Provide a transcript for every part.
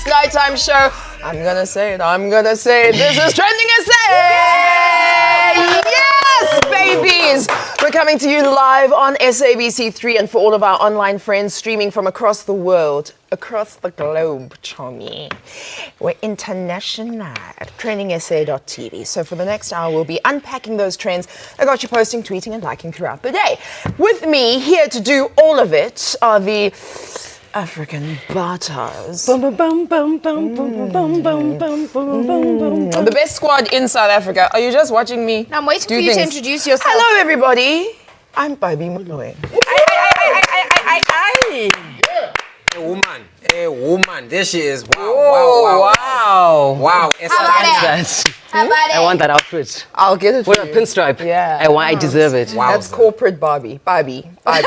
nighttime show. I'm gonna say it. This is TrendingSA! Yes, babies! We're coming to you live on SABC3 and for all of our online friends streaming from across the world, across the globe, Chomi. We're international at TrendingSA.tv. So for the next hour, we'll be unpacking those trends I got you posting, tweeting, and liking throughout the day. With me here to do all of it are the African butters. The best squad in South Africa. Are you just watching me? I'm waiting for you to introduce yourself. Hello, everybody. I'm Baby Moloi. A woman. There she is. Wow. How about it? I want that outfit. I'll get it for With you. a pinstripe. Yeah. I deserve it. Wow. That's corporate Barbie. Barbie. Right.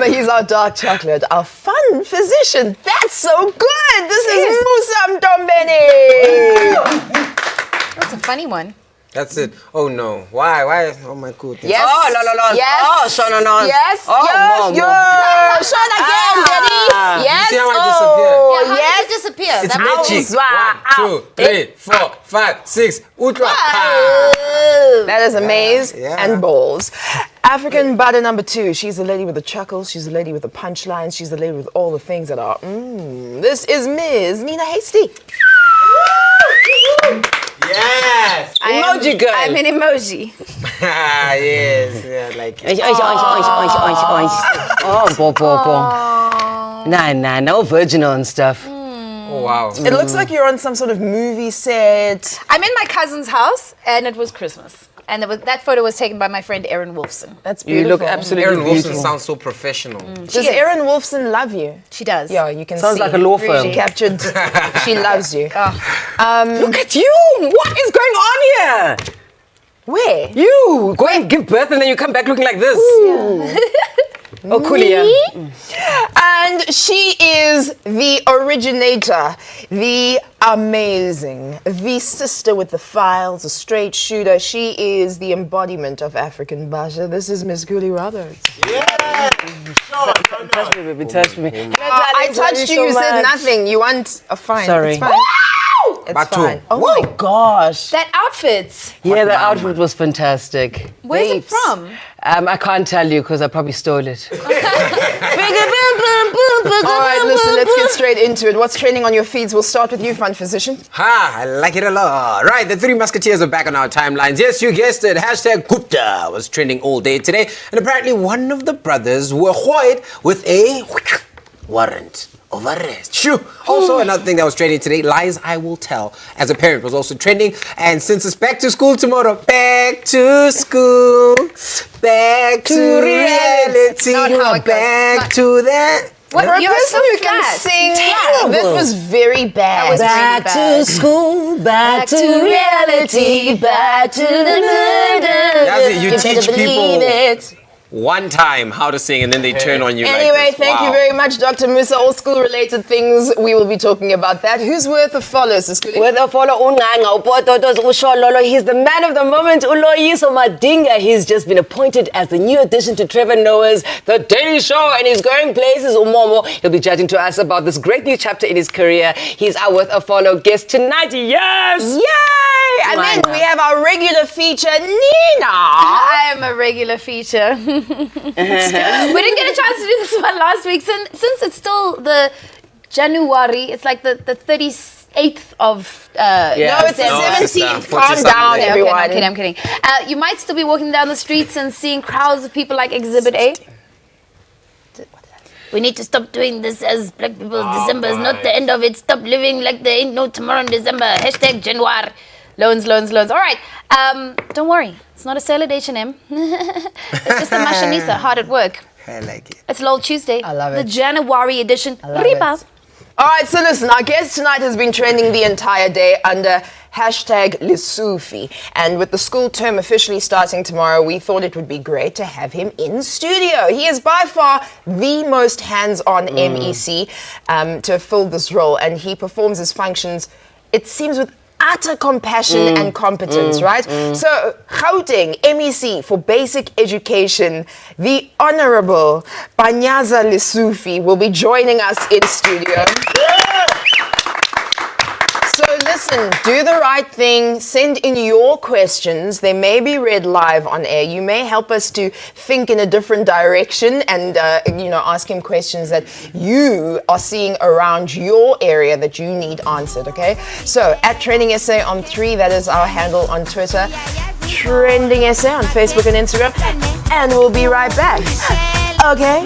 He's our dark chocolate, our fun physician. That's so good. This is Musa Mtombeni. That's a funny one. That's it. Oh no. Why? Oh my goodness. Yes. Oh, no. Yes. Oh, Shona, no. Yes. Oh, yes. no. Sean again, Daddy. Yes. You see how I How yes. did it disappear? It's That magic. Ow. 1, 2, 3, 4, 5, 6. Ultra. That is a maze yeah. and balls. African butter number 2. She's the lady with the chuckles. She's the lady with the punchlines. She's the lady with all the things that are. This is Ms. Nina Hasty. Yes. Emoji girl. I'm an emoji. Yes. Yeah, like it. Oh, bo. Nah, no virginal and stuff. Oh wow. It looks like you're on some sort of movie set. I'm in my cousin's house, and it was Christmas. And that photo was taken by my friend Erin Wolfson. That's You beautiful. look absolutely Erin Wilson beautiful. sounds so professional. Does She is. Erin Wolfson love you? She does. Yeah, you can Sounds see. like a law firm. She captured. She loves you. Look at you! What is going on here? Where? You go and give birth and then you come back looking like this. Oh, Kulia. And she is the originator, the amazing, the sister with the files, a straight shooter. She is the embodiment of African Basha. This is Miss Guli Roberts. Touch me, baby, touch me. I touched you, you said nothing. You want a fine. Sorry. It's fine. It's Batu. fine. Oh my gosh. That outfit. Yeah, the outfit was fantastic. Where's it from? I can't tell you because I probably stole it. All right, listen, let's get straight into it. What's trending on your feeds? We'll start with you, fun physician. I like it a lot. Right, the Three Musketeers are back on our timelines. Yes, you guessed it. Hashtag Gupta was trending all day today. And apparently one of the brothers were hoid with a warrant of arrest. Shoo. Also, another thing that was trending today, lies I will tell, as a parent, was also trending. And since it's back to school tomorrow, back to school, back to reality, Not how it goes. back to that. What? For a You're person so who can flat. sing, Terrible. this was very bad. was Back really to school, back to reality, back to the murder. That's it, you teach better believe people it. one time how to sing and then they turn on you Anyway, like this. thank you Wow. very much, Dr. Musa. All school-related things, we will be talking about that. Who's worth a follow, Siskuli? With a follow unanga upototos ushololo, he's the man of the moment. Uloyiso Madinga, he's just been appointed as the new addition to Trevor Noah's The Daily Show, and he's going places. Umomo, he'll be chatting to us about this great new chapter in his career. He's our worth a follow guest tonight. Yes! Yay! And then we have our regular feature, Nina. I am a regular feature. We didn't get a chance to do this one last week. Since it's still the January, it's like the 38th of... No, it's the No, 17th. it's Calm 40-something down, day. everyone. Okay, I'm kidding. You might still be walking down the streets and seeing crowds of people like Exhibit A. We need to stop doing this as black people. December is not the end of it. Stop living like there ain't no tomorrow in December. Hashtag January. Loans. All right. Don't worry. It's not a sale at H&M. It's just a Mashanisa, hard at work. I like it. It's Lol Tuesday. I love The it. January edition. love Ripa. it. All right, so listen, our guest tonight has been trending the entire day under hashtag Lesufi. And with the school term officially starting tomorrow, we thought it would be great to have him in studio. He is by far the most hands-on MEC to fill this role, and he performs his functions, it seems, with utter compassion and competence, right? So, Gauteng, MEC for Basic Education, the Honorable Panyaza Lesufi will be joining us in studio. So listen, do the right thing, send in your questions. They may be read live on air. You may help us to think in a different direction and, ask him questions that you are seeing around your area that you need answered, okay? So at TrendingSA on 3, that is our handle on Twitter, TrendingSA on Facebook and Instagram, and we'll be right back. Okay?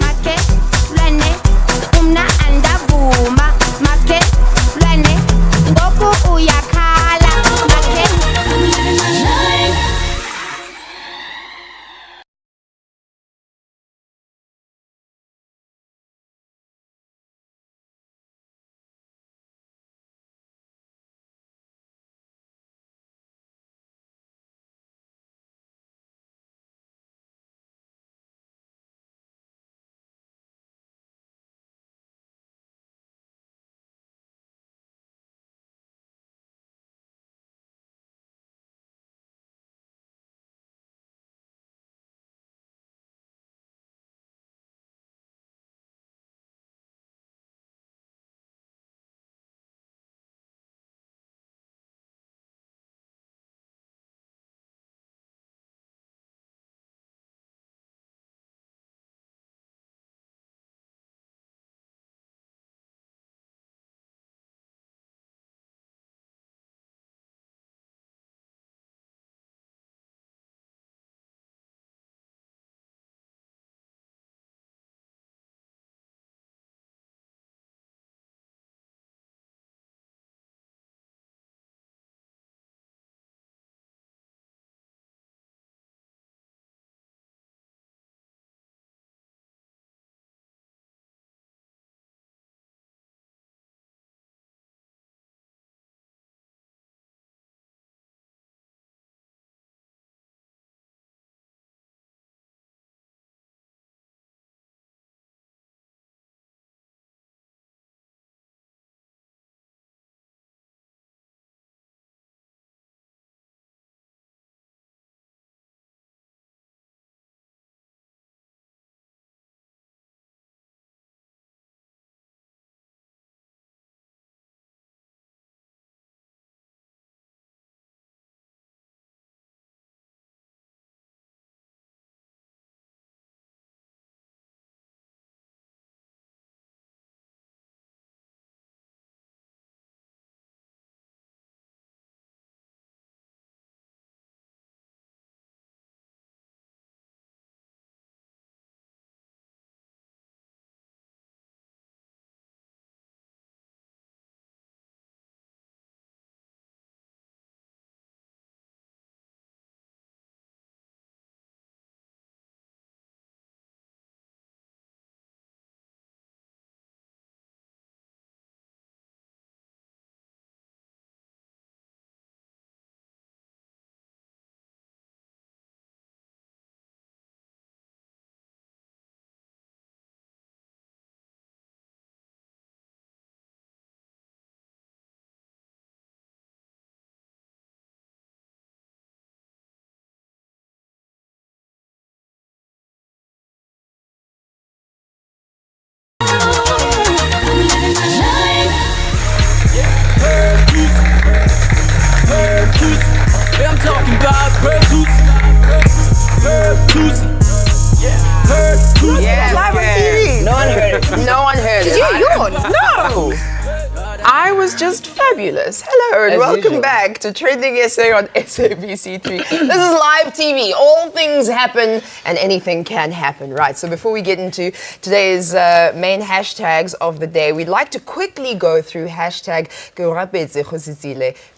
I was just fabulous. Hello and welcome back to TrendingSA on SABC3. This is live TV. All things happen and anything can happen, right? So before we get into today's main hashtags of the day, we'd like to quickly go through hashtag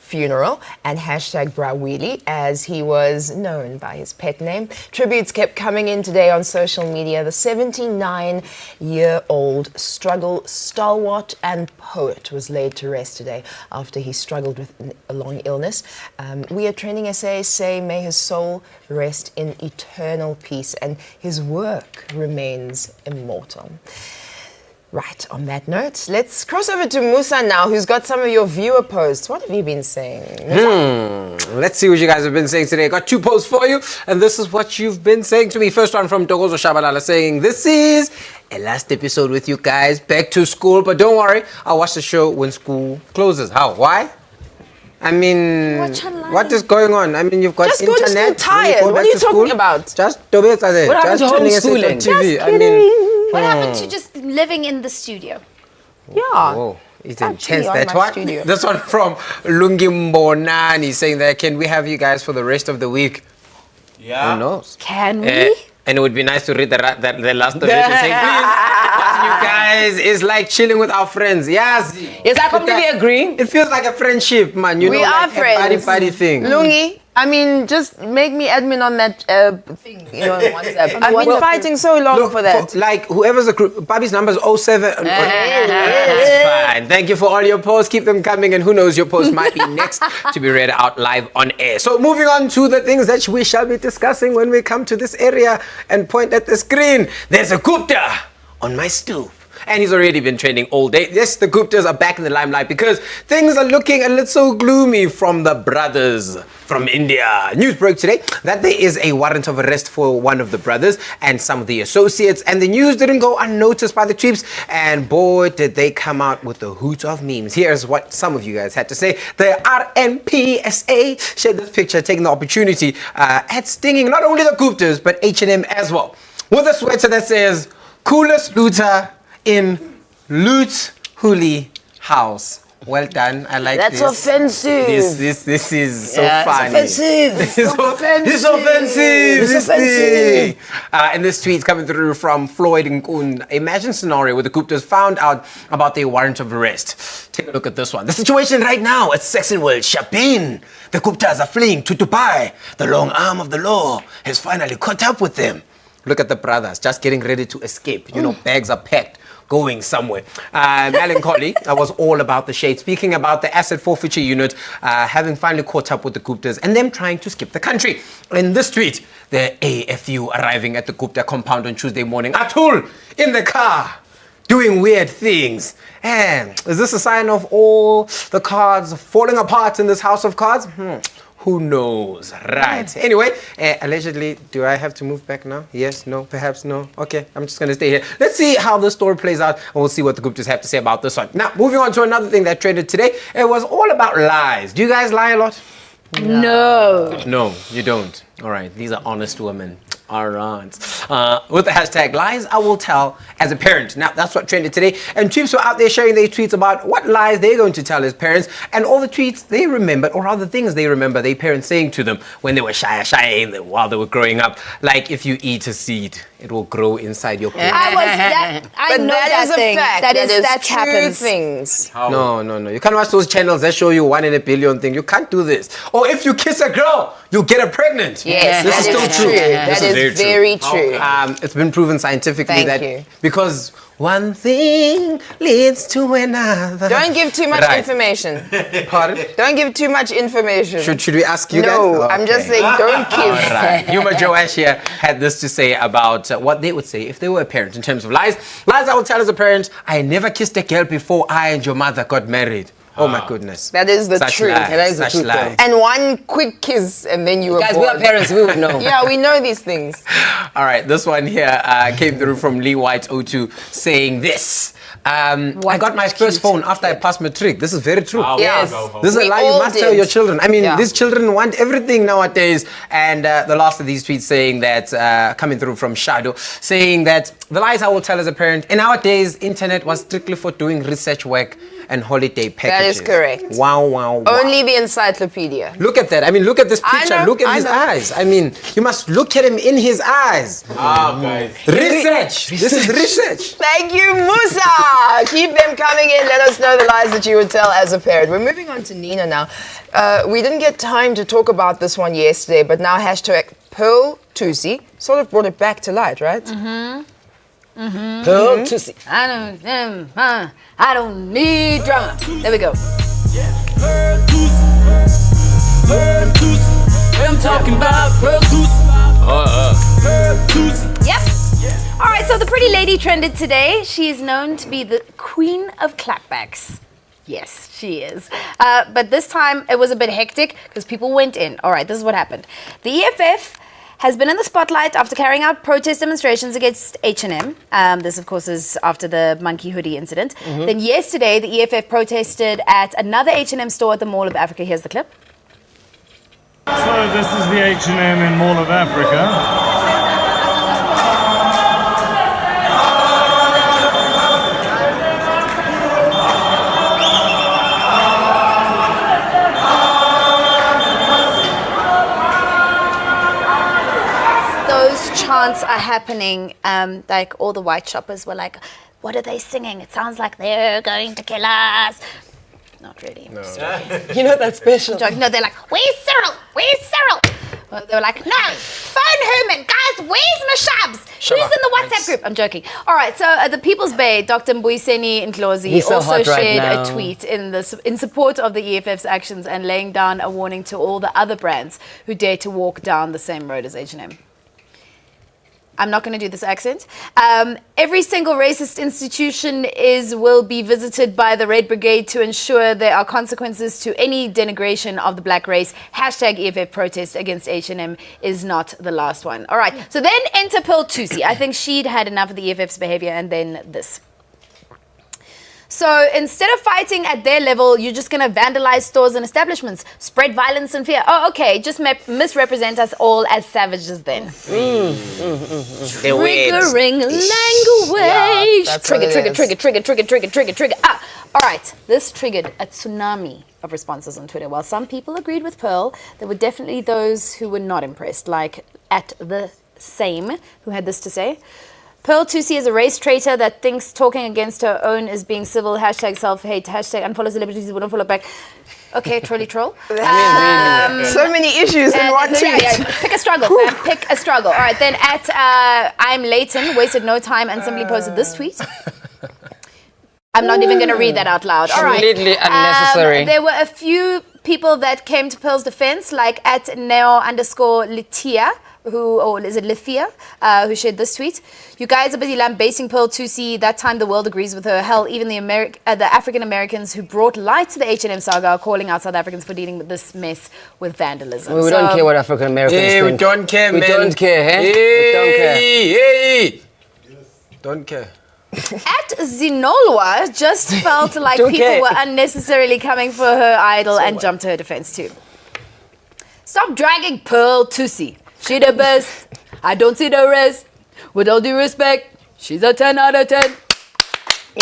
funeral and hashtag Brawili, as he was known by his pet name. Tributes kept coming in today on social media. The 79-year-old struggle stalwart and poet was laid to rest today after he struggled with a long illness. We at TrendingSA say may his soul rest in eternal peace and his work remains immortal. Right, on that note, let's cross over to Musa now, who's got some of your viewer posts. What have you been saying? Let's see what you guys have been saying today. I got 2 posts for you, and this is what you've been saying to me. First one from Togozo Shabalala saying, this is a last episode with you guys, back to school, but don't worry, I'll watch the show when school closes. How? Why? I mean, what is going on? I mean, you've got Just go internet. to school tired. What are you talking about? Just what happened to homeschooling? TV. I mean, What happened to just living in the studio? Yeah. oh, it's Actually intense. on That my one. studio. This one from Lungimbonani saying that, can we have you guys for the rest of the week? Yeah. Who knows? Can we? And it would be nice to read the last of it and say, please, watching you guys is like chilling with our friends. Yes. Yes, I completely agree. It feels like a friendship, man. You We know, are like friends. a buddy thing. Lungi, I mean, just make me admin on that thing, on WhatsApp. I've been fighting so long Look, for that. like, whoever's the group, Bobby's number is 07. That's fine. Thank you for all your posts. Keep them coming, and who knows, your post might be next to be read out live on air. So, moving on to the things that we shall be discussing when we come to this area and point at the screen. There's a Gupta on my stoop. And he's already been trending all day. Yes, the Guptas are back in the limelight because things are looking a little gloomy from the brothers from India. News broke today that there is a warrant of arrest for one of the brothers and some of the associates. And the news didn't go unnoticed by the troops. And boy, did they come out with a hoot of memes. Here's what some of you guys had to say. The RNPSA shared this picture, taking the opportunity at stinging not only the Guptas, but H&M as well. With a sweater that says, coolest looter in Loot Huli House. Well done. I like That's this. offensive. This is so Yeah, funny. it's offensive. It's offensive. It's This offensive. thing. And this tweet coming through from Floyd Nkun. Imagine scenario where the Guptas found out about their warrant of arrest. Take a look at this one. The situation right now at Saxon World Shopping. The Guptas are fleeing to Dubai. The long arm of the law has finally caught up with them. Look at the brothers just getting ready to escape. You know, bags are packed, going somewhere. Melancholy, I was all about the shade. Speaking about the asset forfeiture unit, having finally caught up with the Guptas and them trying to skip the country. In this tweet, the AFU arriving at the Gupta compound on Tuesday morning. Atul in the car, doing weird things. And is this a sign of all the cards falling apart in this house of cards? Who knows? Right. Anyway, allegedly, do I have to move back now? Yes, no, perhaps no. Okay, I'm just going to stay here. Let's see how the story plays out, and we'll see what the Guptas have to say about this one. Now, moving on to another thing that trended today. It was all about lies. Do you guys lie a lot? No. No, you don't. All right, these are honest women. All right. With the hashtag lies, I will tell as a parent. Now, that's what trended today. And troops were out there sharing their tweets about what lies they're going to tell as parents and all the tweets they remembered, or other things they remember their parents saying to them when they were shy while they were growing up. Like, if you eat a seed, it will grow inside your brain. I But know that is a thing. fact. That true happens. things. No. You can't watch those channels that show you 1 in a billion thing. You can't do this. Or if you kiss a girl, you get her pregnant. Yes, This is that still is true. true. This That is very true. It's been proven scientifically Thank that you. because one thing leads to another. Don't give too much Right. information. Pardon? Don't give too much information. Should we ask you No, guys? I'm just Okay. saying don't give. Right. Yuma Joash here had this to say about what they would say if they were a parent in terms of lies. Lies I would tell as a parent, I never kissed a girl before I and your mother got married. Oh my goodness. That is the Such truth. lie. That is the Such truth, lie. And one quick kiss and then you were Guys, we born. are parents, we would know. Yeah, we know these things. All right, this one here came through from Lee White 02 saying this. I got my first phone after I passed matric. This is very true. Yes. This is a We lie you all must tell did. your children. I mean, Yeah. these children want everything nowadays. And the last of these tweets saying that, coming through from Shadow, saying that the lies I will tell as a parent, in our days, internet was strictly for doing research work and holiday packages. is correct. Wow. Only the encyclopedia. Look at that. I mean, look at this I picture. know, Look at I his know. eyes. I mean, you must look at him in his eyes. Guys. Research. This is research. Thank you, Musa. Keep them coming in. Let us know the lies that you would tell as a parent. We're moving on to Nina now. We didn't get time to talk about this one yesterday, but now hashtag Pearl Tusi sort of brought it back to light, right? Pearl to see. I don't need drama. There we go. I'm talking about Pearl Goose. Yep. All right, so the pretty lady trended today. She is known to be the queen of clapbacks. Yes, she is. But this time it was a bit hectic because people went in. All right, this is what happened. The EFF has been in the spotlight after carrying out protest demonstrations against H&M. This, of course, is after the monkey hoodie incident. Then yesterday, the EFF protested at another H&M store at the Mall of Africa. Here's the clip. So this is the H&M in Mall of Africa. Chants are happening, like all the white shoppers were like, what are they singing? It sounds like they're going to kill us. Not really. No. You know that's special. No, they're like, where's Cyril? Where's Cyril? Well, they were like, no, phone Herman. Guys, where's Mashabs? Who's in the WhatsApp group? I'm joking. All right, so at the People's Bay, Dr. Mbuyiseni Ndlozi also shared a tweet in support of the EFF's actions and laying down a warning to all the other brands who dare to walk down the same road as H&M. I'm not going to do this accent. Every single racist institution will be visited by the Red Brigade to ensure there are consequences to any denigration of the black race. Hashtag EFF protest against H&M is not the last one. All right. So then enter Pearl Thusi. I think she'd had enough of the EFF's behavior, and then this. So instead of fighting at their level, you're just going to vandalize stores and establishments, spread violence and fear. Oh, okay. Just misrepresent us all as savages then. Triggering language. Trigger. All right. This triggered a tsunami of responses on Twitter. While some people agreed with Pearl, there were definitely those who were not impressed, like at the same, who had this to say. Pearl Thusi is a race traitor that thinks talking against her own is being civil. Hashtag self-hate. Hashtag unfollow celebrities who wouldn't follow back. Okay, trolley troll. So many issues in one tweet. Yeah. Pick a struggle, fam. Pick a struggle. All right, then at I'm Leighton, wasted no time and simply posted this tweet. I'm not even going to read that out loud. All right. Completely unnecessary. There were a few people that came to Pearl's defense, like at Neo_Lithia, or is it Lithia, who shared this tweet. You guys are busy lambasting Pearl Thusi. That time the world agrees with her. Hell, even the African Americans who brought light to the H&M saga are calling out South Africans for dealing with this mess with vandalism. We don't care what African Americans think. We don't care, man. We don't care, eh? We don't care. Don't care. At Zinolwa just felt like people were unnecessarily coming for her idol and jumped to her defense too. Stop dragging Pearl Thusi. She the best. I don't see the rest. With all due respect, she's a 10 out of 10.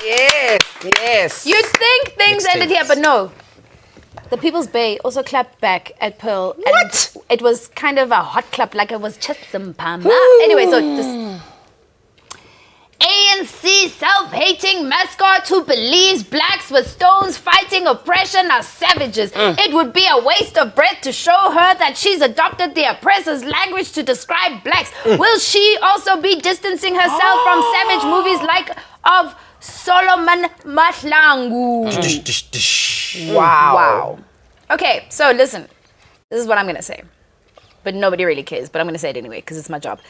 Yes. You'd think things ended here, but no. The People's Bay also clapped back at Pearl. What? And it was kind of a hot clap, like it was Chitsampama. Anyway, so this ANC self-hating mascot who believes blacks with stones fighting oppression are savages. It would be a waste of breath to show her that she's adopted the oppressor's language to describe blacks. Will she also be distancing herself from savage movies like of Solomon Mahlangu? Wow. Okay, so listen. This is what I'm going to say. But nobody really cares, but I'm going to say it anyway because it's my job.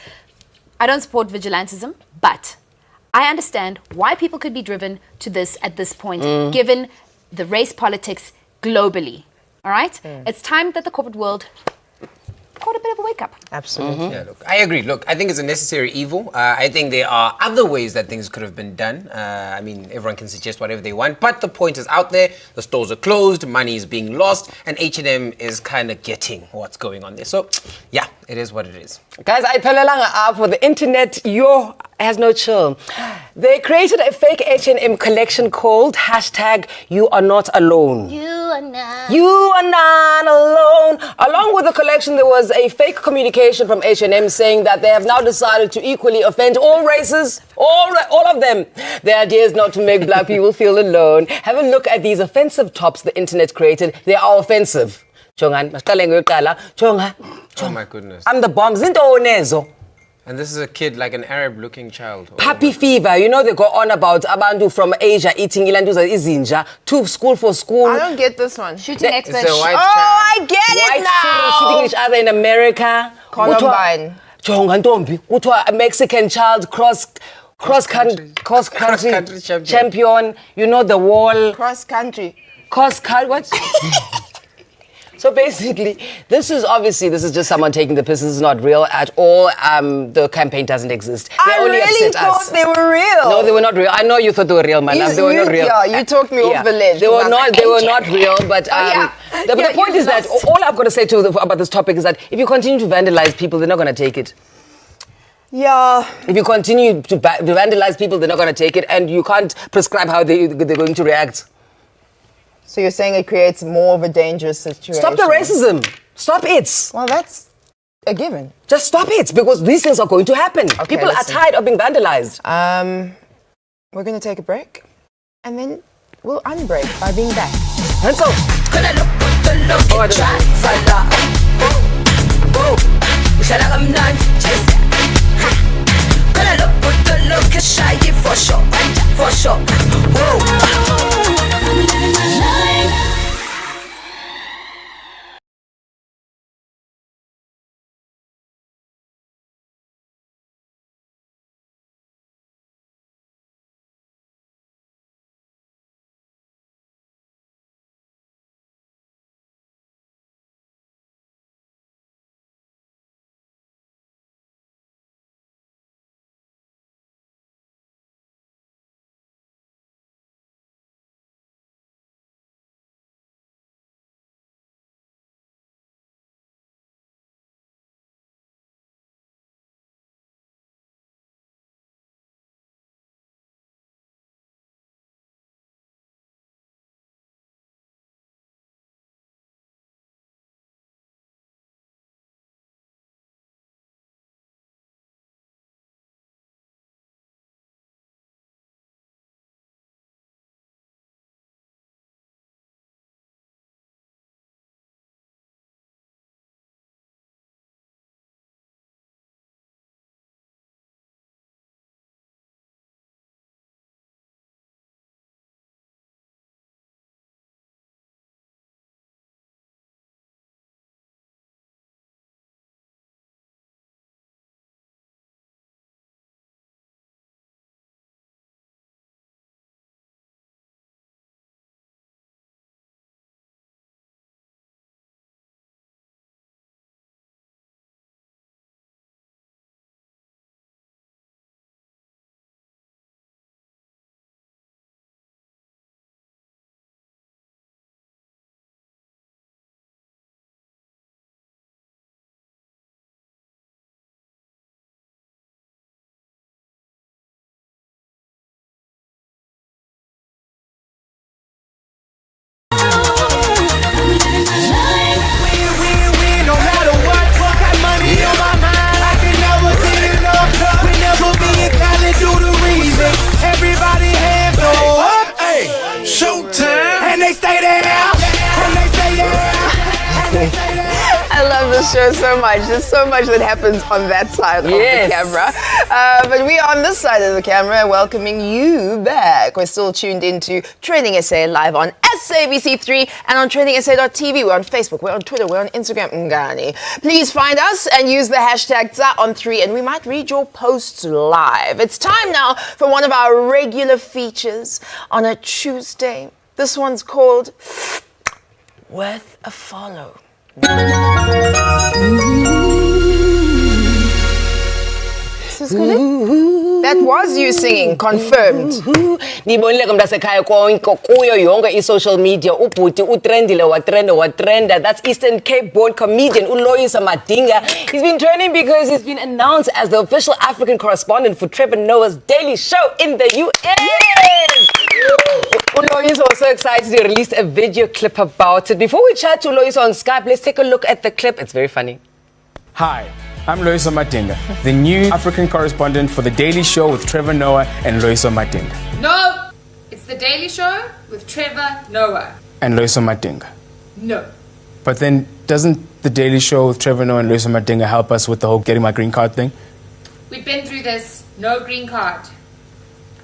I don't support vigilantism, but I understand why people could be driven to this at this point, given the race politics globally. All right? It's time that the corporate world caught a bit of a wake up. Absolutely. Yeah, look, I agree. Look, I think it's a necessary evil. I think there are other ways that things could have been done. I mean, everyone can suggest whatever they want, but the point is out there. The stores are closed, money is being lost, and H&M is kind of getting what's going on there. So, yeah, it is what it is. Guys, I pelelanga up for the internet. Has no chill. They created a fake H&M collection called hashtag You Are Not Alone. You are not. You are not alone. Along with the collection, there was a fake communication from H&M saying that they have now decided to equally offend all races, all of them. Their idea is not to make black people feel alone. Have a look at these offensive tops the internet created. They are offensive. Oh my goodness. I'm the bomb. Zinto onezo. And this is a kid, like an Arab-looking child. Puppy fever. You know they go on about abantu from Asia eating ilantuza izinja to school for school. I don't get this one. Shooting experts. It's a white I get White it now. children shooting each other in America. Columbine. Jonga ntombi, kuthiwa a Mexican child cross-country Cross-country champion. You know the wall. Cross country. What? So basically, this is just someone taking the piss. This is not real at all. The campaign doesn't exist. They I only really upset thought us. they were real. No, they were not real. I know you thought they were real, my love. They were not real. Yeah, you talked me off the ledge. They were not. They were not real. But the point you is that lost. all I've got to say about this topic is that if you continue to vandalize people, they're not going to take it. Yeah. If you continue to vandalize people, they're not going to take it, and you can't prescribe how they're going to react. So you're saying it creates more of a dangerous situation? Stop the racism. Stop it. Well, that's a given. Just stop it, because these things are going to happen. Okay, People listen. are tired of being vandalized. We're going to take a break, and then we'll unbreak by being back. And so, I love this show so much. There's so much that happens on that side of the camera. But we are on this side of the camera welcoming you back. We're still tuned into Trending SA live on SABC3 and on TrendingSA.tv. We're on Facebook, we're on Twitter, we're on Instagram. Ngani. Please find us and use the hashtag #TsaOn3 and we might read your posts live. It's time now for one of our regular features on a Tuesday. This one's called Worth a Follow. That was you singing, confirmed. Nibonile kumdasekhaya konke kuyo yonke i-social media ubhuti utrendile watrenda. That's Eastern Cape born comedian uLoyiso Madinga. He's been trending because he's been announced as the official African correspondent for Trevor Noah's Daily Show in the US. uLoyiso was so excited he released a video clip about it. Before we chat to uLoyiso on Skype, let's take a look at the clip. It's very funny. Hi, I'm Loyiso Madinga, the new African correspondent for The Daily Show with Trevor Noah and Loyiso Madinga. No, it's The Daily Show with Trevor Noah. And Loyiso Madinga. No. But then, doesn't The Daily Show with Trevor Noah and Loyiso Madinga help us with the whole getting my green card thing? We've been through this. No green card.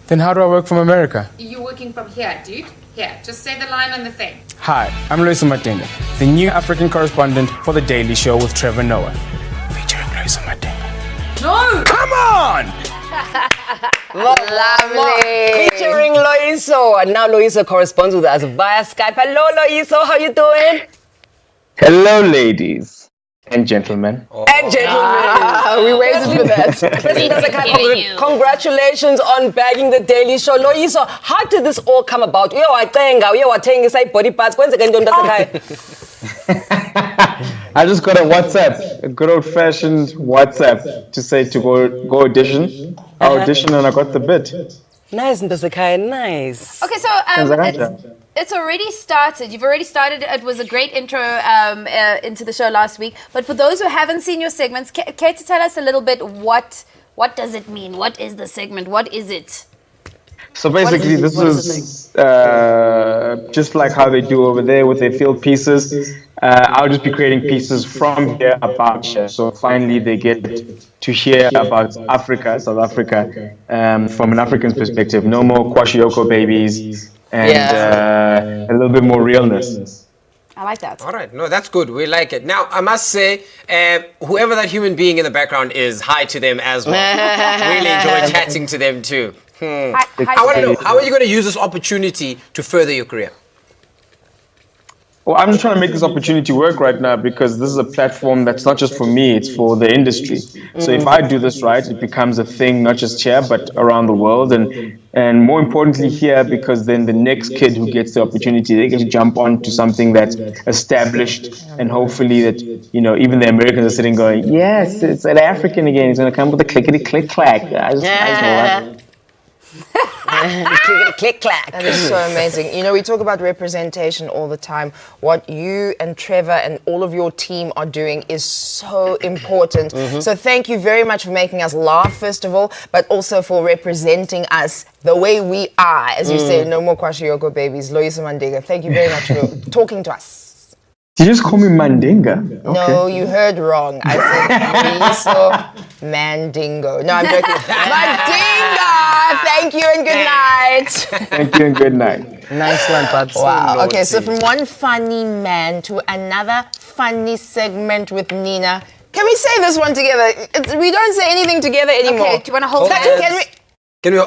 Then how do I work from America? You're working from here, dude. Here, just say the line on the thing. Hi, I'm Loyiso Madinga, the new African correspondent for The Daily Show with Trevor Noah. Featuring Loyiso Madinga. No! Come on! Lovely. Featuring Loiso. And now Loiso corresponds with us via Skype. Hello, Loiso. How you doing? Hello, ladies and gentlemen. And gentlemen. We waited for that. Congratulations on bagging the Daily Show. Loiso, how did this all come about? Uye wathengisa body parts. Kwenzeke ntoni mntasekhaya? I just got a WhatsApp, a good old-fashioned WhatsApp to say to go audition. I auditioned and I got the bit. Nice, mntasekhaya. Nice. Okay, so it's already started. You've already started. It was a great intro into the show last week. But for those who haven't seen your segments, care to tell us a little bit what does it mean? What is the segment? What is it? So basically, this is just like how they do over there with their field pieces. I'll just be creating pieces from here about here. So finally, they get to hear about Africa, South Africa, from an African's perspective. No more kwashiyoko babies and a little bit more realness. I like that. All right, no, that's good. We like it. Now, I must say, whoever that human being in the background is, hi to them as well. Really enjoy chatting to them too. I want to know, how are you going to use this opportunity to further your career? Well, I'm just trying to make this opportunity work right now because this is a platform that's not just for me, it's for the industry. So if I do this right, it becomes a thing, not just here, but around the world. And more importantly here, because then the next kid who gets the opportunity, they can jump on to something that's established. And hopefully that, you know, even the Americans are sitting going, yes, it's an African again. He's going to come with a clickety-click-clack. I just know that. Click clack. That is so amazing. You know, we talk about representation all the time. What you and Trevor and all of your team are doing is so important. So thank you very much for making us laugh, first of all, but also for representing us the way we are. As you say, no more kwashiyoko babies. Loyiso Mandinga, thank you very much for talking to us. Did you just call me Mandinga? No, you heard wrong. I said Loyiso Mandingo. No, I'm joking. Mandinga! Thank you and good night. Thank you and good night. Nice one, Babs. Wow. Okay, so from one funny man to another funny segment with Nina. Can we say this one together? We don't say anything together anymore. Okay, do you want to hold hands? Can we?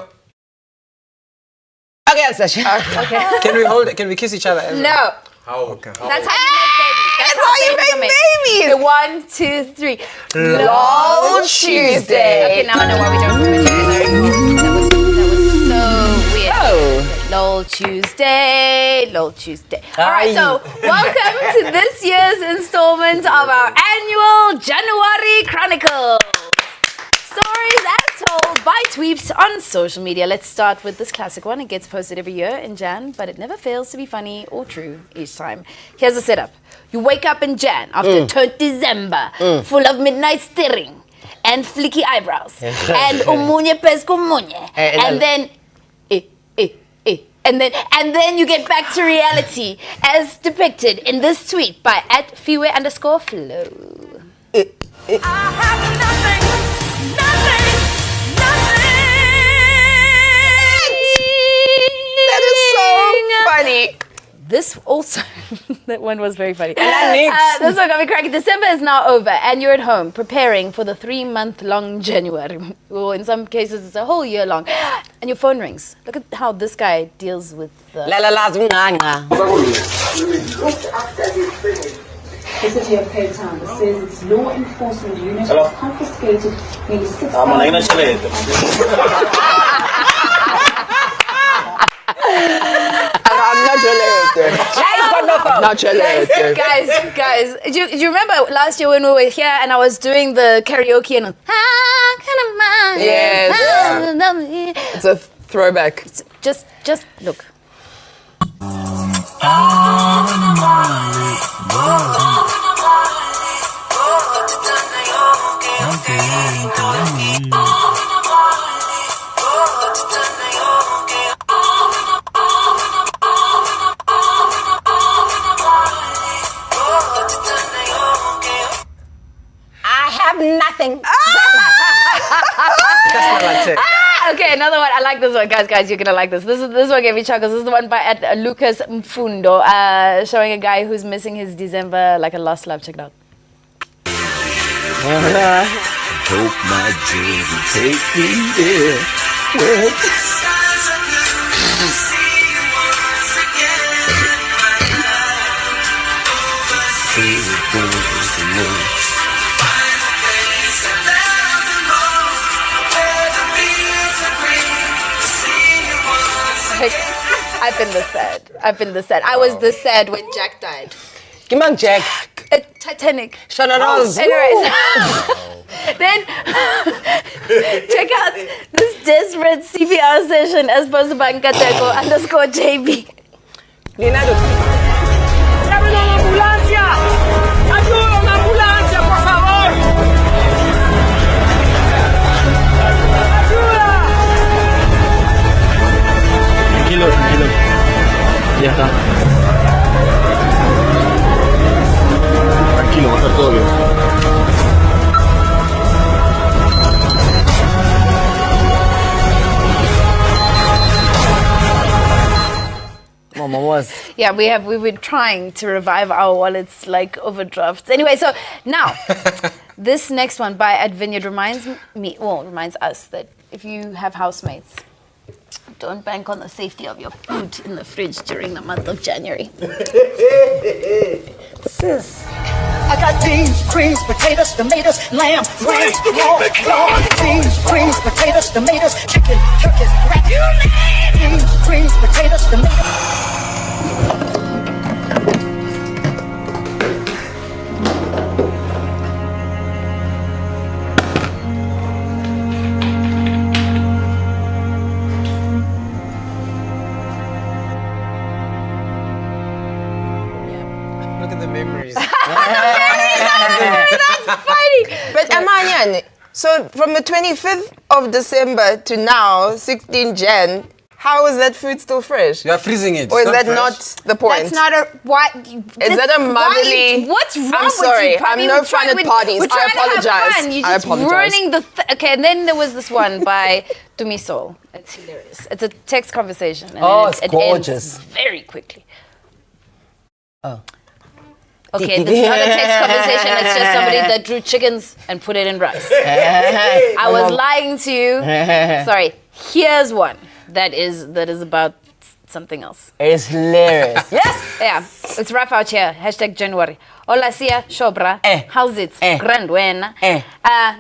Okay, Sasha. Okay. Can we hold it? Can we kiss each other? No. Oh, okay. That's how you make babies. That's how you make babies. Okay, 1, 2, 3. LOL Tuesday. Okay, now I know why we don't do it together. That was so weird. Oh. LOL Tuesday. LOL Tuesday. All right, so welcome to this year's installment of our annual January Chronicles. Stories as told by tweeps on social media. Let's start with this classic one. It gets posted every year in Jan, but it never fails to be funny or true each time. Here's the setup. You wake up in Jan after turn December, full of midnight staring and flicky eyebrows and umunye pesco munye. And then and then you get back to reality as depicted in this tweet by @fiwe_flow. I have nothing. That is so funny. This also, that one was very funny. This one got me cracking. December is now over and you're at home preparing for the 3-month-long January. Or in some cases, it's a whole year long. And your phone rings. Look at how this guy deals with the... The city of Cape Town says its law enforcement unit has confiscated nearly 6,000... I'm not related. Not related. Guys, do you remember last year when we were here and I was doing the karaoke and Yes. It's a throwback. Just look. Nothing. Okay, another one. I like this one, guys. You're gonna like this. This one gave me chuckles. This is the one by Lucas Mfundo, showing a guy who's missing his December like a lost love. Check it out. hope my dreams will take me there. Well, I've been this sad. I've been this sad. I was this sad when Jack died. Come on, Jack. Titanic. Shana Rose. Anyways, then check out this desperate CPR session as posted by Nkateko_JB. Leonardo. ¡Llame a una ambulancia! ¡Ayuda a una ambulancia, por favor! Tranquilo, tranquilo. Ya está. Tranquilo, va a estar todo bien. Mama was. Yeah, we were trying to revive our wallets like overdrafts. Anyway, so now this next one by at Vineyard reminds us that if you have housemates, don't bank on the safety of your food in the fridge during the month of January. Sis. I got beans, creams, potatoes, tomatoes, lamb, lamb, corn, beans, creams, potatoes, tomatoes, chicken, turkeys, rat. Beans, creams, potatoes, tomatoes. Look at the memories. That's funny. But Amanyan, so from the 25th of December to now, 16 Jan, how is that food still fresh? You are freezing it. Or is It's that fresh. not the point? That's not a why. Is that a motherly? What's wrong I'm sorry. with you? I'm no fun at parties. We're trying I apologize. To have fun. You're I just apologize. ruining the. Okay, and then there was this one by Dumisol. It's hilarious. It's a text conversation. And Oh, then it's it gorgeous. ends very quickly. Oh. Okay, this is not a text conversation. It's just somebody that drew chickens and put it in rice. I was lying to you. Sorry. Here's one that is about something else. It's hilarious. Yes. Yeah, it's rough out here. #January. Hola, Sia, Shobra. How's it? Grand wena.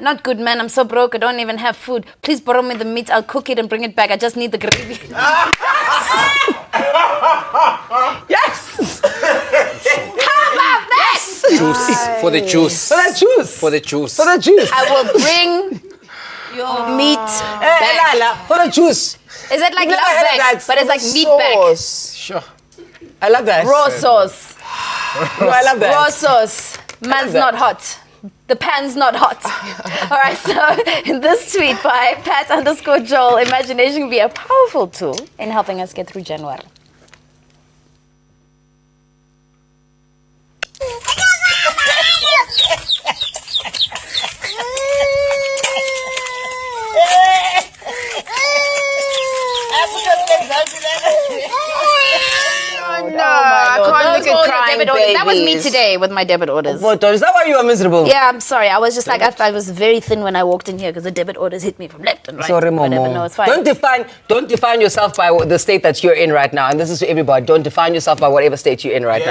Not good, man. I'm so broke. I don't even have food. Please borrow me the meat. I'll cook it and bring it back. I just need the gravy. Yes. How about that? Juice. For the juice. For the juice. For the juice. For the juice. I will bring your meat back. Lala, for the juice. Is it like Never love heard of back? that. But it's like meat Sauce. Sure. I love that. back. Raw sauce. No, I love that. Raw sauce. Man's that. not hot. The pan's not hot. All right, so in this tweet by Pat_Joel, imagination can be a powerful tool in helping us get through January. No, I can't Those look were all at your crying debit orders. That was me babies. today with my debit orders. What, is that why you are miserable? Yeah, I'm sorry. I was just like, I was very thin when I walked in here because the debit orders hit me from left and right. Sorry, Momo. Whatever, no, it's fine. Don't define yourself by the state that you're in right now. And this is to everybody. Don't define yourself by whatever state you're in right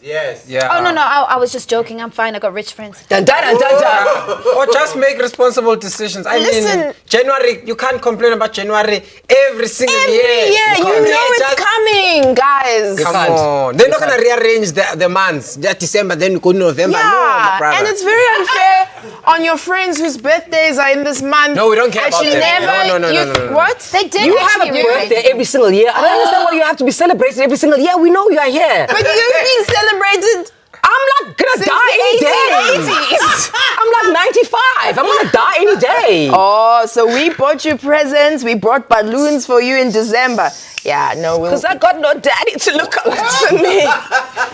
Yes. Yeah. Oh, no, I was just joking. I'm fine. I got rich friends. now. Dun, dun, dun, dun, dun. Or just make responsible decisions. I Listen. mean, January, you can't complain about January every single year. Yeah, you can't. know it's coming, guys. Come can't. on. They're not going to rearrange the months. Just December, then go to November. No, my Yeah, brother. and it's very unfair on your friends whose birthdays are in this month. No, we don't care about you them. never, No. What? They did You have a actually birthday every single year. I don't understand why you have to be celebrated every single year. We know you are here. But you've been celebrated I'm not gonna since die any the day. 1880s. I'm like 95. I'm gonna die any day. Oh, so we bought you presents. We brought balloons for you in December. Yeah, no, Because I got no daddy to look up to me.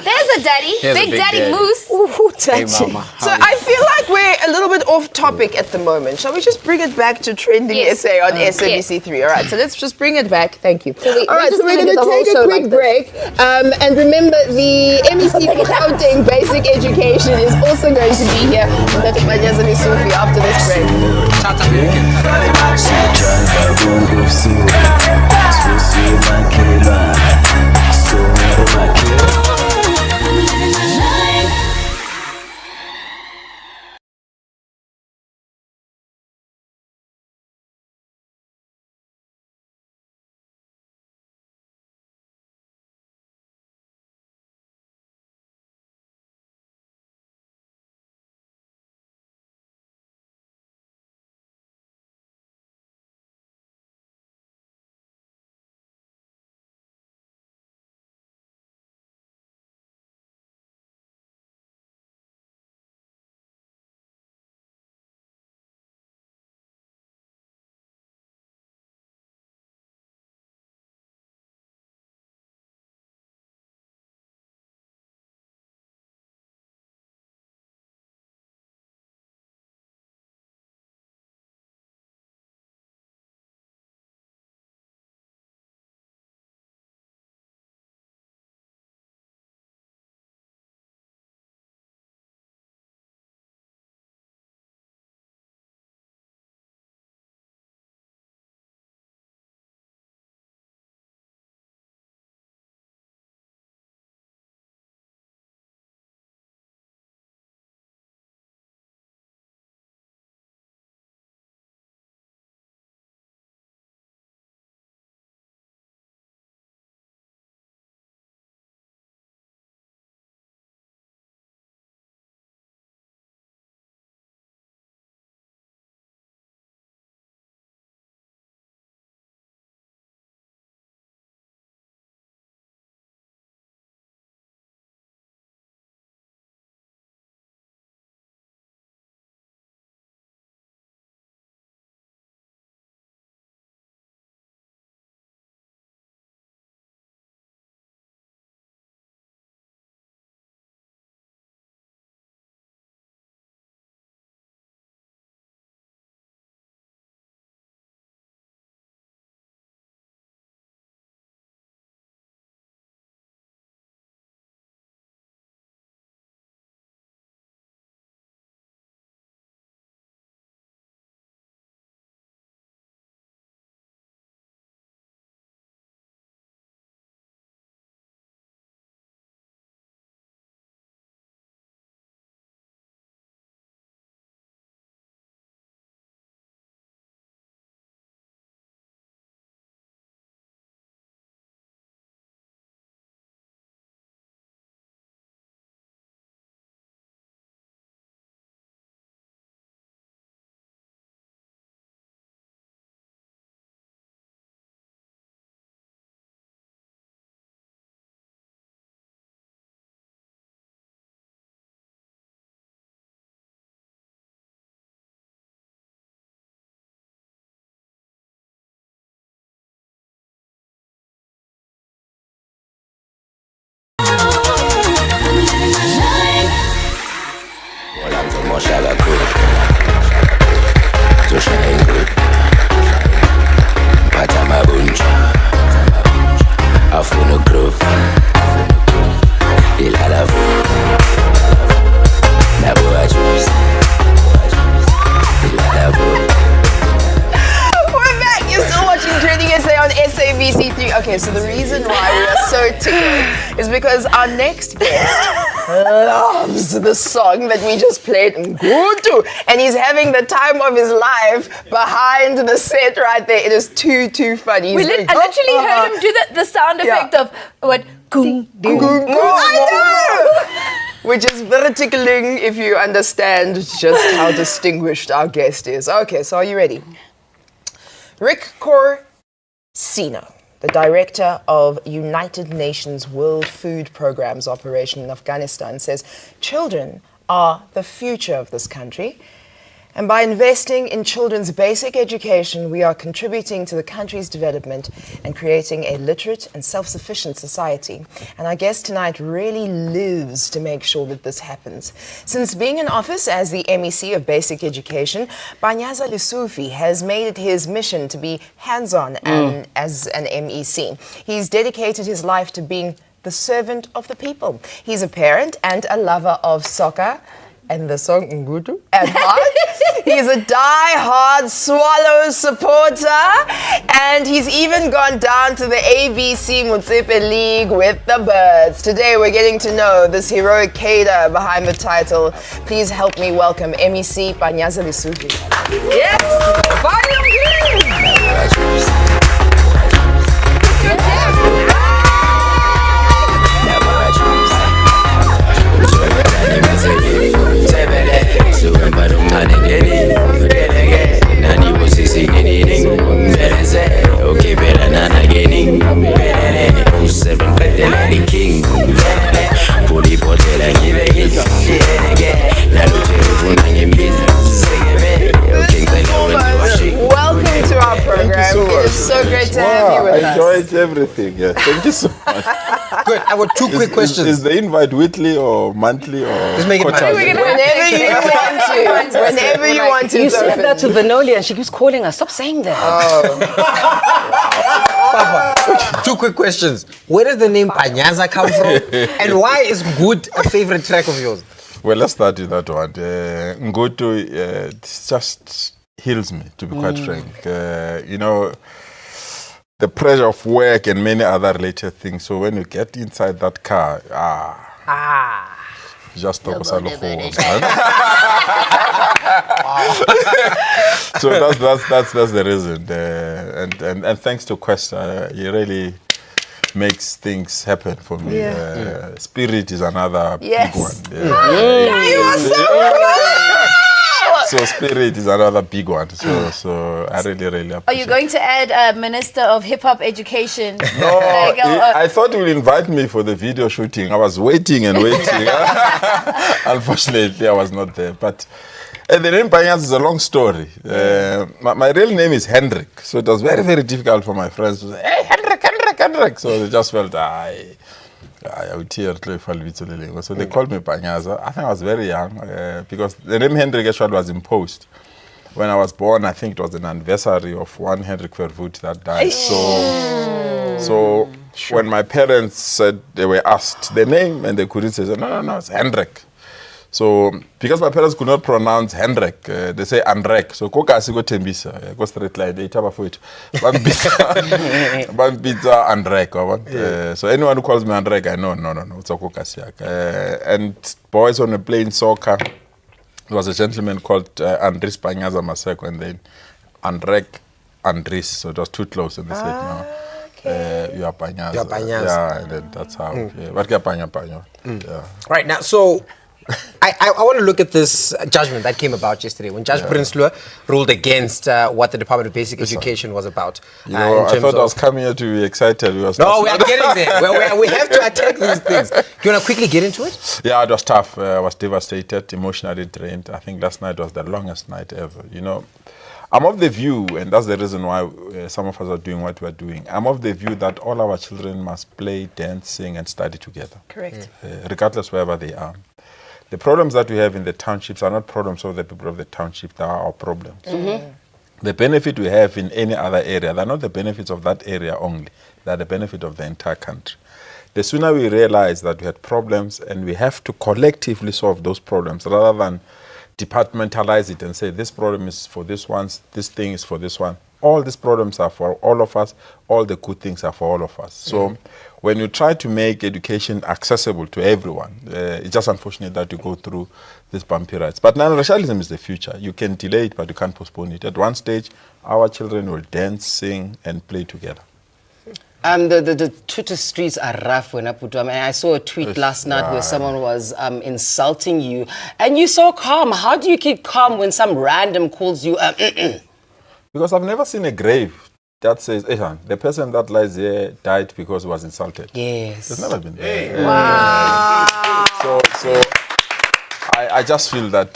There's a daddy. There's a Big big Daddy daddy. Moose. Ooh, Hey, daddy. mama. So I feel like we're a little bit off topic at the moment. Shall we just bring it back to Trending SA on SABC3? All right, so let's just bring it back. Thank you. All right, so we're going to take a quick break. And remember, the MEC Counting Basic Education is also going to be here with MEC Panyaza Lesufi after this break. Okay, so the reason why we are so tickled is because our next guest loves the song that we just played, Ngutu, and he's having the time of his life behind the set right there. It is too funny. I literally heard him do the sound effect of what? Goom, goom, goom. I know! Which is very tickling if you understand just how distinguished our guest is. Okay, so are you ready? Rick Corsino, the director of United Nations World Food Programme's operation in Afghanistan, says children are the future of this country. And by investing in children's basic education, we are contributing to the country's development and creating a literate and self-sufficient society. And our guest tonight really lives to make sure that this happens. Since being in office as the MEC of Basic Education, Panyaza Lesufi has made it his mission to be hands-on and as an MEC. He's dedicated his life to being the servant of the people. He's a parent and a lover of soccer and the song Ngutu at heart. He's a die-hard Swallows supporter, and he's even gone down to the ABC Motsepe League with the Birds. Today we're getting to know this heroic cadre behind the title. Please help me welcome MEC Panyaza Lesufi. Yes! Welcome to our program. Thank you so much. It is so great to have you with us. I enjoyed everything. Yeah. Thank you so much. Good. I got two quick questions. Is the invite weekly or monthly or Let's make it quarterly? monthly. Whenever you want to. Whenever you want to. You it's said open. that to Vanolia and she keeps calling us. Stop saying that. Papa, two quick questions. Where does the name Panyaza come from? And why is Good a favorite track of yours? Well, let's start with that one. Ngutu, it just heals me, to be quite frank. You know, the pressure of work and many other related things. So when you get inside that car, just talk us So that's the reason. And thanks to Quest, he really makes things happen for me. Spirit is another big one. You are so good. So Spirit is another big one. So I really appreciate. Are you going to add Minister of Hip Hop Education? No, I thought you would invite me for the video shooting. I was waiting and waiting. Unfortunately, I was not there. But the name Panyaza is a long story. My real name is Hendrik. So it was very, very difficult for my friends to say, hey, Hendrik. So they just felt, I would hear. So they called me Panyaza. I think I was very young because the name Hendrik actually was imposed. When I was born, I think it was an anniversary of one Hendrik Vervoet that died. So when my parents said, they were asked the name and they couldn't say, no, it's Hendrik. So because my parents could not pronounce Hendrik, they say Andrek. So koka asigo tembisa, go straight line. They tell for it. Bambita Andrek. So anyone who calls me Andrek, I know, no, it's a koka siak. And boys on a playing soccer. There was a gentleman called Andris Panyaza Maseko, and then Andris. So it was too close, and they said, no, you are Panyaza. You are Panyaza. Yeah, and then that's how. What Panya? Yeah. Right now, so I want to look at this judgment that came about yesterday when Judge Prinsloo ruled against what the Department of Basic Education was about. You know, I thought I was coming here to be excited. No, we are getting there. We have to attack these things. Do you want to quickly get into it? Yeah, it was tough. I was devastated, emotionally drained. I think last night was the longest night ever. You know, I'm of the view, and that's the reason why some of us are doing what we're doing. I'm of the view that all our children must play, dance, sing, and study together. Correct. Regardless wherever they are. The problems that we have in the townships are not problems of the people of the township, they are our problems. The benefit we have in any other area, they're not the benefits of that area only, they're the benefit of the entire country. The sooner we realize that we had problems and we have to collectively solve those problems rather than departmentalize it and say this problem is for this one, this thing is for this one. All these problems are for all of us, all the good things are for all of us. So when you try to make education accessible to everyone, it's just unfortunate that you go through these bumpy rides. But non-racialism is the future. You can delay it, but you can't postpone it. At one stage, our children will dance, sing, and play together. The Twitter streets are rough when I put them. And I saw a tweet last night where someone was insulting you. And you're so calm. How do you keep calm when some random calls you Because I've never seen a grave that says, the person that lies there died because he was insulted. Yes. It's never been there. Wow. So I just feel that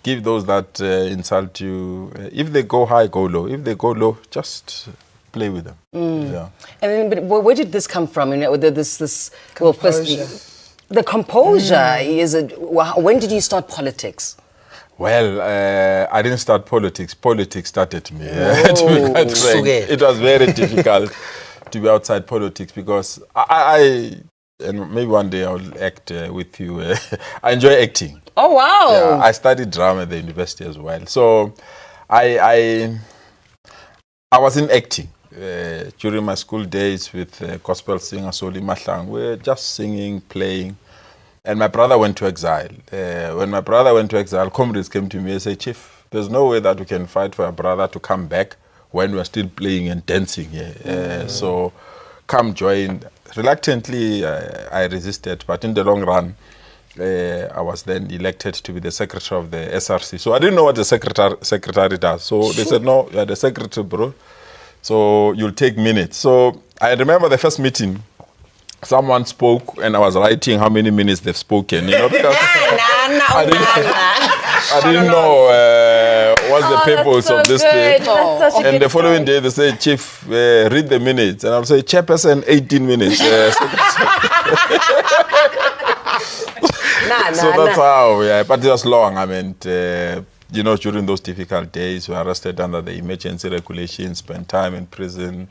give those that insult you. If they go high, go low. If they go low, just play with them. Yeah. And then, but where did this come from? You know, this well, firstly, the composure is it. When did you start politics? Well, I didn't start politics. Politics started me. To be quite frank. It was very difficult to be outside politics because I and maybe one day I'll act with you. I enjoy acting. Oh wow! Yeah, I studied drama at the university as well. So I was in acting during my school days with gospel singer Soli Mahlang. We were just singing, playing. And my brother went to exile. When my brother went to exile, comrades came to me and said, Chief, there's no way that we can fight for a brother to come back when we're still playing and dancing here. So come join. Reluctantly, I resisted, but in the long run, I was then elected to be the secretary of the SRC. So I didn't know what the secretary does. So they said, no, you're the secretary, bro. So you'll take minutes. So I remember the first meeting, someone spoke and I was writing how many minutes they've spoken, you know, because I didn't know what's the purpose of this thing. And the following day they say, Chief, read the minutes. And I'll say, Chairperson, 18 minutes. So that's how, yeah, but it was long. I mean, you know, during those difficult days, we were arrested under the emergency regulations, spent time in prison.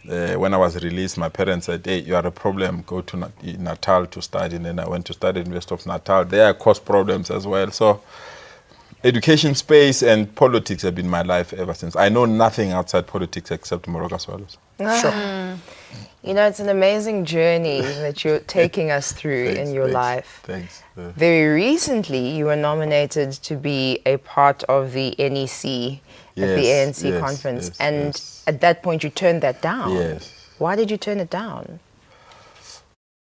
When I was released, my parents said, hey, you are a problem, go to Natal to study. And then I went to study in West of Natal. There caused problems as well. So education space and politics have been my life ever since. I know nothing outside politics except Moroka Swallows. Sure. You know, it's an amazing journey that you're taking us through in your life. Thanks. Very recently, you were nominated to be a part of the NEC at the ANC conference. At that point, you turned that down. Yes. Why did you turn it down?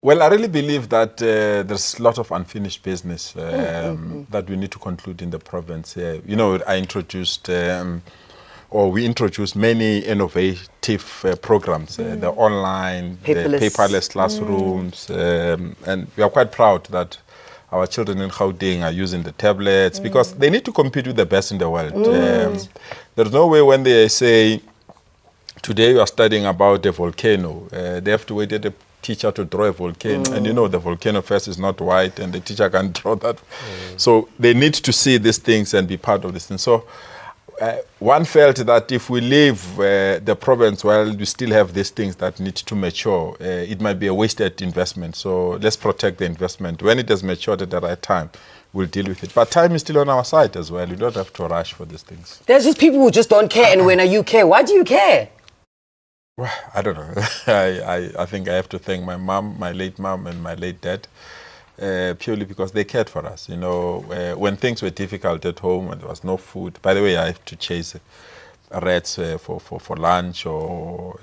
Well, I really believe that there's a lot of unfinished business that we need to conclude in the province. You know, I introduced, we introduced many innovative programs, the online, the paperless classrooms, and we are quite proud that our children in Gauteng are using the tablets because they need to compete with the best in the world. There's no way when they say, today we are studying about a volcano, they have to wait at the teacher to draw a volcano. And you know, the volcano first is not white and the teacher can draw that. So they need to see these things and be part of this thing. So one felt that if we leave the province while we still have these things that need to mature, it might be a wasted investment. So let's protect the investment. When it has matured at the right time, we'll deal with it. But time is still on our side as well. You don't have to rush for these things. There's just people who just don't care, and when you care, why do you care? Well, I don't know. I think I have to thank my mom, my late mom, and my late dad, purely because they cared for us. You know, when things were difficult at home and there was no food. By the way, I have to chase rats for lunch or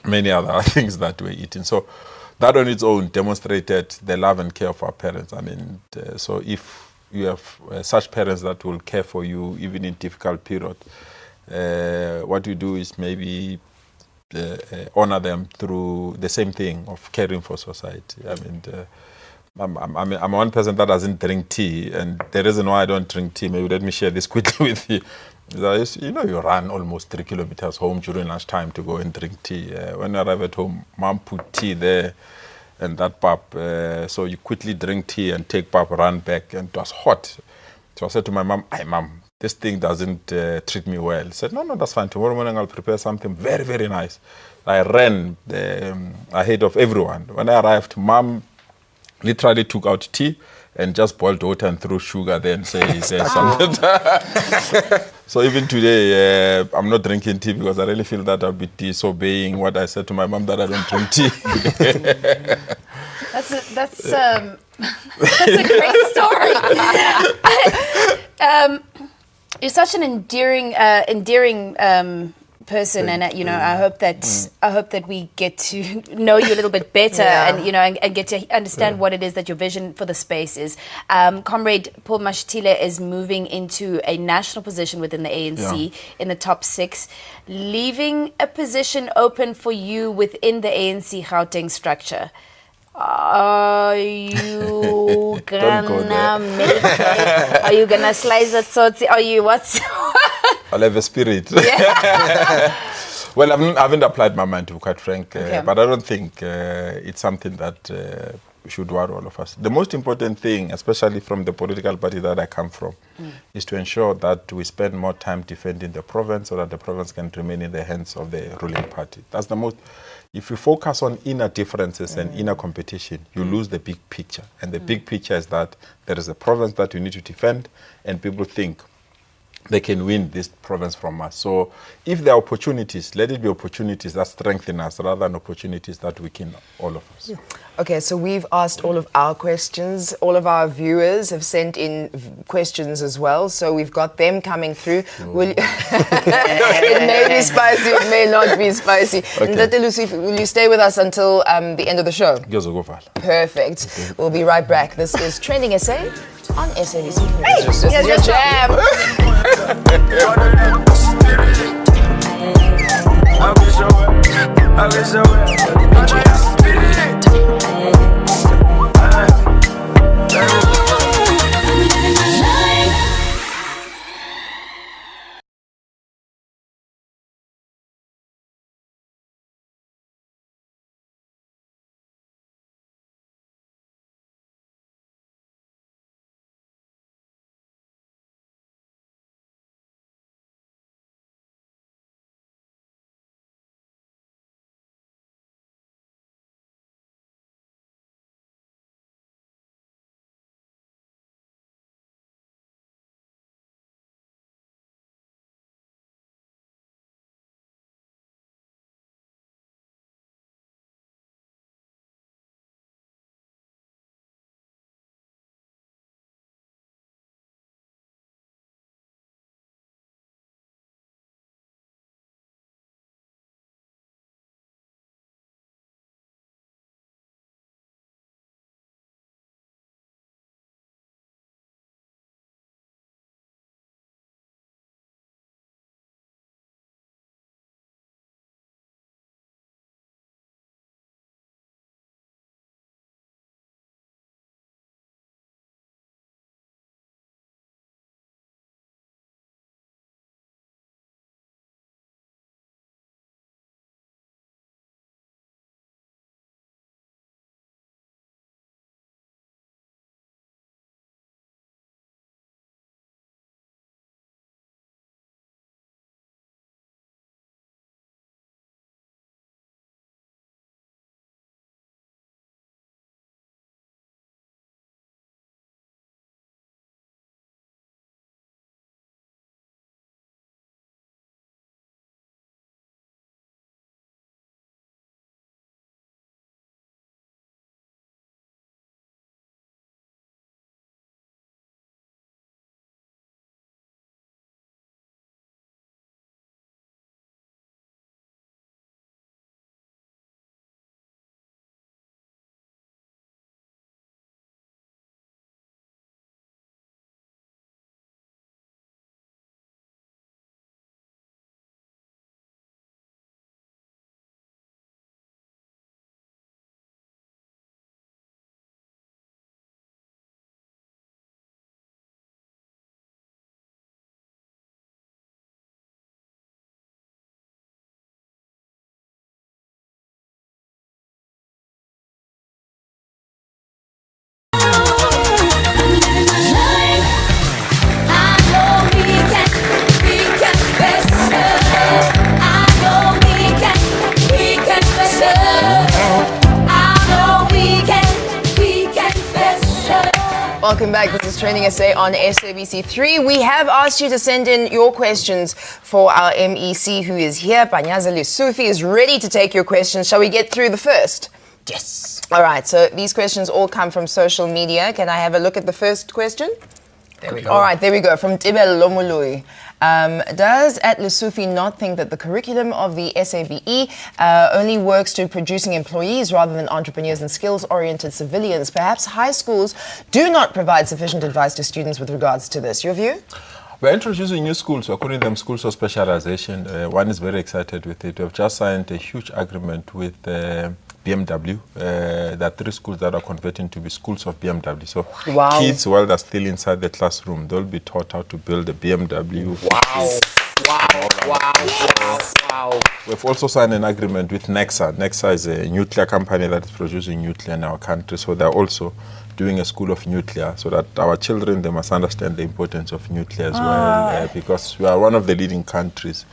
many other things that we're eating. So that on its own demonstrated the love and care of our parents. I mean, so if you have such parents that will care for you even in difficult periods, what we do is maybe honor them through the same thing of caring for society. I mean, I'm one person that doesn't drink tea, and the reason why I don't drink tea, maybe let me share this quickly with you. You know, you run almost 3 kilometers home during lunchtime to go and drink tea. When you arrive at home, mom put tea there and that pap. So you quickly drink tea and take pap, run back, and it was hot. So I said to my mom, "Hey, mom, this thing doesn't treat me well." He said, no, that's fine. Tomorrow morning I'll prepare something very, very nice. I ran ahead of everyone. When I arrived, mom literally took out tea and just boiled water and threw sugar there and say something. So even today, I'm not drinking tea because I really feel that I'll be disobeying what I said to my mom that I don't drink tea. That's a great story. You're such an endearing person, and you know, I hope that we get to know you a little bit better, and you know, and get to understand what it is that your vision for the space is. Comrade Paul Mashatile is moving into a national position within the ANC in the top 6, leaving a position open for you within the ANC Gauteng structure. Are you gonna make it? Are you gonna slice it? So are you what's? I'll have a spirit. Well, I haven't applied my mind to be quite frank, but I don't think it's something that should worry all of us. The most important thing, especially from the political party that I come from, is to ensure that we spend more time defending the province so that the province can remain in the hands of the ruling party. That's the most. If you focus on inner differences and inner competition, you lose the big picture. And the big picture is that there is a province that you need to defend, and people think they can win this province from us. So if there are opportunities, let it be opportunities that strengthen us rather than opportunities that weaken all of us. Okay, so we've asked all of our questions. All of our viewers have sent in questions as well, so we've got them coming through. It may be spicy, it may not be spicy. Okay. Ndate Lesufi, will you stay with us until the end of the show? Perfect. Okay. We'll be right back. This is Trending SA on SABC. Hey, this is your jam. Welcome back. This is Trending SA on SABC3. We have asked you to send in your questions for our MEC who is here. Panyaza Lesufi is ready to take your questions. Shall we get through the first? Yes. All right, so these questions all come from social media. Can I have a look at the first question? There we go. All right, there we go. From Tibel Lomului. Does at Lesufi not think that the curriculum of the SABE only works to producing employees rather than entrepreneurs and skills-oriented civilians? Perhaps high schools do not provide sufficient advice to students with regards to this. Your view? We're introducing new schools. We're calling them schools of specialization. One is very excited with it. We've just signed a huge agreement with BMW. There are 3 schools that are converting to be schools of BMW. So kids, while they're still inside the classroom, they'll be taught how to build a BMW. Wow. We've also signed an agreement with NEXA. NEXA is a nuclear company that is producing nuclear in our country. So they're also doing a school of nuclear so that our children, they must understand the importance of nuclear as well, because we are one of the leading countries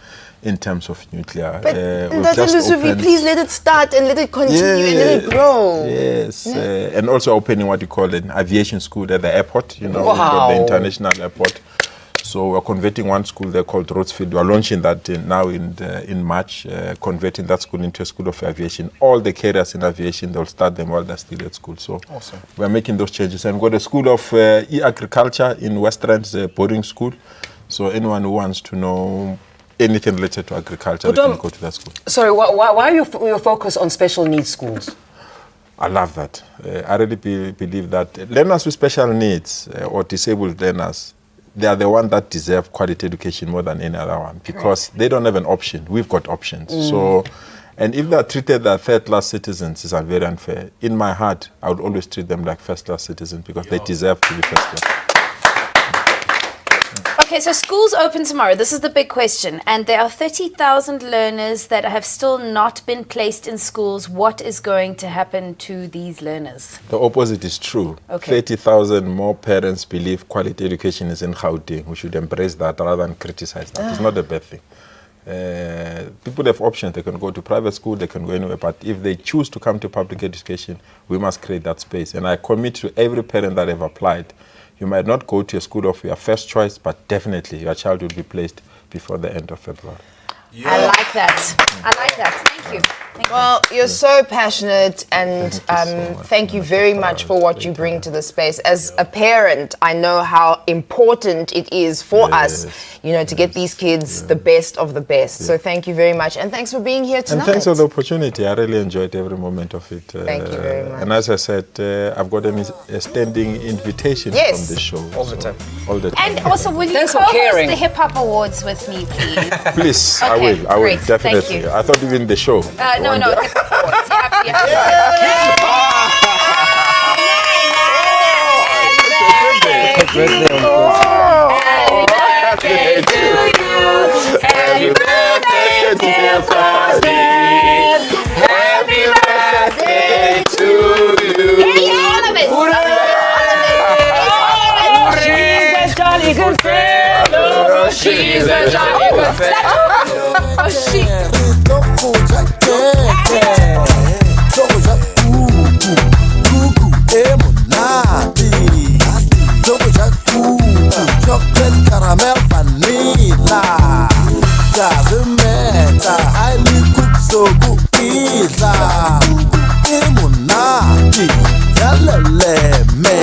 in terms of nuclear. But Lesufi, please let it start and let it continue and let it grow. Yes, and also opening what you call an aviation school at the airport, we've got the international airport. So we're converting one school there called Rhodesfield. We're launching that now in March, converting that school into a school of aviation. All the carriers in aviation, they'll start them while they're still at school. So we're making those changes. And we've got a school of e-agriculture in Westlands, a boarding school. So anyone who wants to know anything related to agriculture, they can go to that school. Sorry, why are you focus on special needs schools? I love that. I really believe that learners with special needs or disabled learners, they are the ones that deserve quality education more than any other one because they don't have an option. We've got options. So, and if they're treated as third-class citizens, it's very unfair. In my heart, I would always treat them like first-class citizens because they deserve to be first-class. Okay, so schools open tomorrow. This is the big question. And there are 30,000 learners that have still not been placed in schools. What is going to happen to these learners? The opposite is true. Okay. 30,000 more parents believe quality education is in Gauteng. We should embrace that rather than criticize that. It's not a bad thing. People have options. They can go to private school, they can go anywhere. But if they choose to come to public education, we must create that space. And I commit to every parent that have applied. You might not go to a school of your first choice, but definitely your child will be placed before the end of February. I like that. I like that. Thank you. Well, you're so passionate, and thank you very much for what you bring to the space. As a parent, I know how important it is for us, to get these kids the best of the best. So thank you very much, and thanks for being here tonight. And thanks for the opportunity. I really enjoyed every moment of it. Thank you very much. And as I said, I've got a standing invitation from the show. All the time. All the time. And also, will you Thanks for co-host caring. the Hip Hop Awards with me, please? Please, Okay, I will, great. Thank definitely. you. I thought even the show. No, Hip Hop Awards. You have to. Happy birthday to you. Happy birthday, dear President. Happy birthday to you. All of it. She's a jolly good fellow. She's a jolly good fellow. Oh, she. Chocolate, caramel, vanilla. Doesn't matter, highly cooked, so good pizza. Emunati, yalele me.